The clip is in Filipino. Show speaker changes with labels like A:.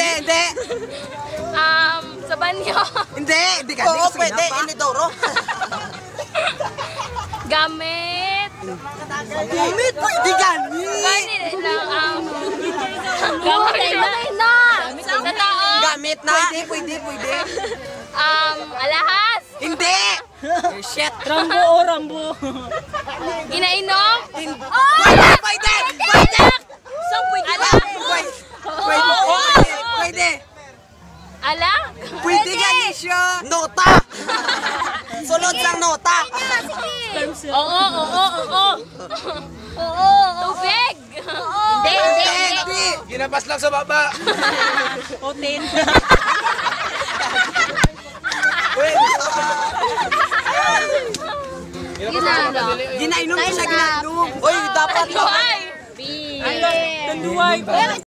A: Hindi.
B: Sa banyo.
A: Hindi ka.
C: Oo, pwede. Inidoro.
B: Gamit.
A: Gamit, pwede
B: Gamit na. Sa tao.
C: Gamit na.
A: Pwede.
B: Alahas.
A: Hindi. Shit.
D: Rambo.
B: Ginainom.
A: Pwede.
B: Ala?
A: Pwede gani siya.
C: Nota. Sunod sang nota.
B: Oo. Tubig. Hindi.
E: Ginabas lang sa baba.
D: Hotel.
A: Ginainom siya, ginainom.
C: Uy, dapat
B: Ay.
D: Tanduay.